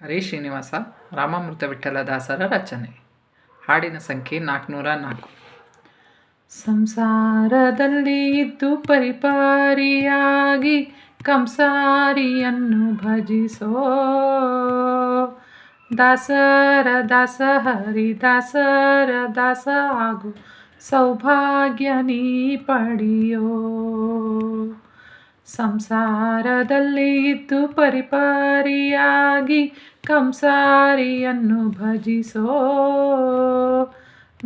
ಹರೇ ಶ್ರೀನಿವಾಸ ರಾಮಾಮೃತ ವಿಠ್ಠಲದಾಸರ ರಚನೆ. ಹಾಡಿನ ಸಂಖ್ಯೆ 404. ಸಂಸಾರದಲ್ಲಿ ಇದ್ದು ಪರಿಪಾರಿಯಾಗಿ ಕಂಸಾರಿಯನ್ನು ಭಜಿಸೋ ದಾಸರ ದಾಸ ಹರಿದಾಸರ ದಾಸ ಹಾಗೂ ಸೌಭಾಗ್ಯ ನೀ ಪಡೆಯೋ. ಸಂಸಾರದಲ್ಲಿ ಇದ್ದು ಪರಿಪಾರಿಯಾಗಿ ಕಂಸಾರಿಯನ್ನು ಭಜಿಸೋ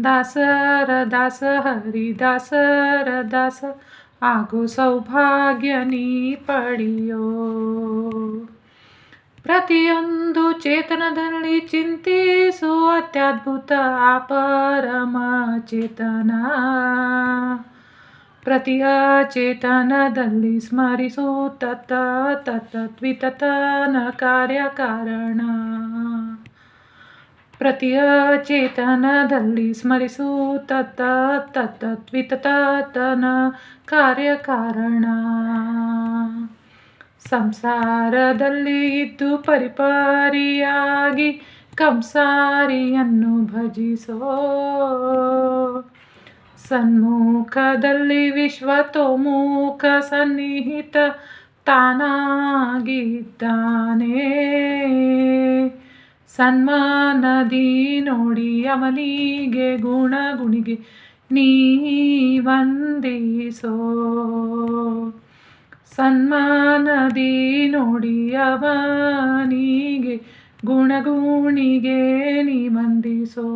ದಾಸರ ದಾಸ ಹರಿದಾಸರ ದಾಸ ಹಾಗೂ ಸೌಭಾಗ್ಯ ನೀ ಪಡೆಯೋ. ಪ್ರತಿಯೊಂದು ಚೇತನದಲ್ಲಿ ಚಿಂತಿಸು ಅತ್ಯದ್ಭುತ ಅಪರಮ ಚೇತನ. ಪ್ರತಿಯ ಚೇತನದಲ್ಲಿ ಸ್ಮರಿಸು ತತ್ವಿತತನ ಕಾರ್ಯಕಾರಣ. ಪ್ರತಿಯ ಚೇತನದಲ್ಲಿ ಸ್ಮರಿಸು ತತ್ವಿತತನ ಕಾರ್ಯಕಾರಣ. ಸಂಸಾರದಲ್ಲಿ ಇದ್ದು ಪರಿಪಾರಿಯಾಗಿ ಕಂಸಾರಿಯನ್ನು ಭಜಿಸೋ. ಸನ್ಮುಖದಲ್ಲಿ ವಿಶ್ವತೋಮುಖ ಸನ್ನಿಹಿತ ತಾನಾಗಿದ್ದಾನೆ. ಸನ್ಮಾನದಿ ನೋಡಿ ಅವನಿಗೆ ಗುಣಿಗೆ ನೀ ವಂದಿಸೋ. ಸನ್ಮಾನದಿ ನೋಡಿ ಅವನಿಗೆ ಗುಣಿಗೆ ನೀ ವಂದಿಸೋ.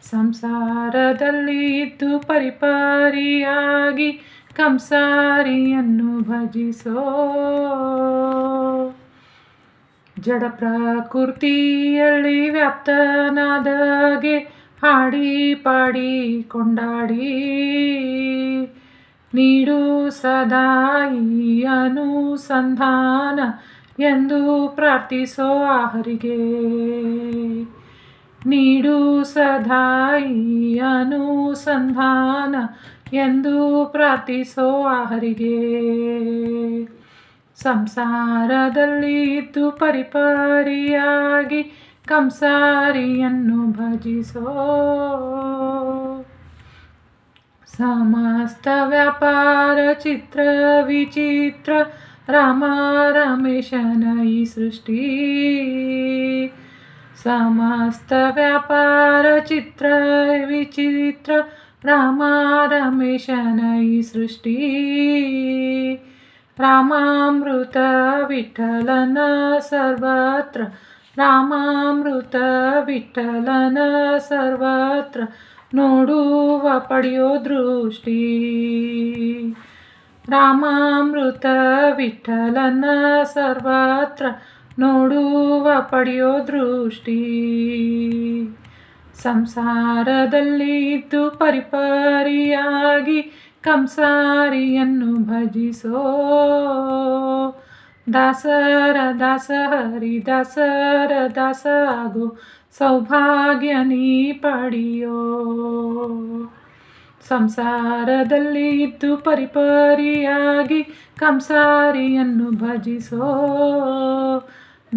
ಸಂಸಾರದಲ್ಲಿ ಇದ್ದು ಪರಿಪಾರಿಯಾಗಿ ಕಂಸಾರಿಯನ್ನು ಭಜಿಸೋ. ಜಡ ಪ್ರಕೃತಿಯಲ್ಲಿ ವ್ಯಾಪ್ತನಾದಗೆ ಹಾಡಿ ಪಾಡಿ ಕೊಂಡಾಡಿ ನೀಡು ಸದಾ ಈ ಅನುಸಂಧಾನ ಎಂದು ಪ್ರಾರ್ಥಿಸೋ ಹರಿಗೆ. ನೀಡು ಸದಾ ಈ ಅನುಸಂಧಾನ ಎಂದು ಪ್ರಾರ್ಥಿಸೋ ಹರಿಗೆ. ಸಂಸಾರದಲ್ಲಿ ಇದ್ದು ಪರಿಪಾರಿಯಾಗಿ ಕಂಸಾರಿಯನ್ನು ಭಜಿಸೋ. ಸಮಸ್ತ ವ್ಯಾಪಾರ ಚಿತ್ರ ವಿಚಿತ್ರ ರಾಮ ರಮೇಶನ ಈ ಸೃಷ್ಟಿ. ಸಮಸ್ತ ವ್ಯಾಪಾರ ಚಿತ್ರ ವಿಚಿತ್ರ ರಾಮ ರಮೇಶನ ಈ ಸೃಷ್ಟಿ. ರಾಮಾಮೃತ ವಿಠಲನ ಸರ್ವತ್ರ ರಾಮಾಮೃತ ವಿಠಲನ ಸರ್ವತ್ರ ನೋಡುವ ಪಡೆಯೋ ದೃಷ್ಟಿ. ರಾಮಾಮೃತ ವಿಠಲನ ಸರ್ವತ್ರ ನೋಡುವ ಪಡೆಯೋ ದೃಷ್ಟಿ. ಸಂಸಾರದಲ್ಲಿ ಇದ್ದು ಪರಿಪಾರಿಯಾಗಿ ಕಂಸಾರಿಯನ್ನು ಭಜಿಸೋ. ದಾಸರ ದಾಸ ಹರಿದಾಸರ ದಾಸ ಹಾಗೂ ಸೌಭಾಗ್ಯ ನೀ ಪಡೆಯೋ. ಸಂಸಾರದಲ್ಲಿ ಇದ್ದು ಪರಿಪಾರಿಯಾಗಿ ಕಂಸಾರಿಯನ್ನು ಭಜಿಸೋ.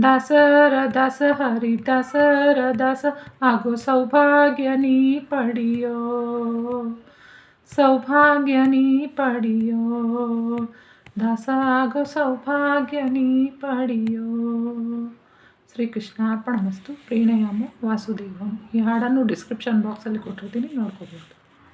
ದಾಸರ ದಾಸ ಹರಿದಾಸರ ದಾಸ ಹಾಗೂ ಸೌಭಾಗ್ಯ ನೀ ಪಡೆಯೋ. ಸೌಭಾಗ್ಯ ನೀ ಪಡೆಯೋ. ದಾಸ ಹಾಗೂ ಸೌಭಾಗ್ಯ ನೀ ಪಡೆಯೋ. ಶ್ರೀಕೃಷ್ಣಾರ್ಪಣಮಸ್ತು. ಪ್ರಣಾಮೋ ವಾಸುದೇವಂ. ಈ ಹಾಡನ್ನು ಡಿಸ್ಕ್ರಿಪ್ಷನ್ ಬಾಕ್ಸಲ್ಲಿ ಕೊಟ್ಟಿರ್ತೀನಿ, ನೋಡ್ಕೋಬೋದು.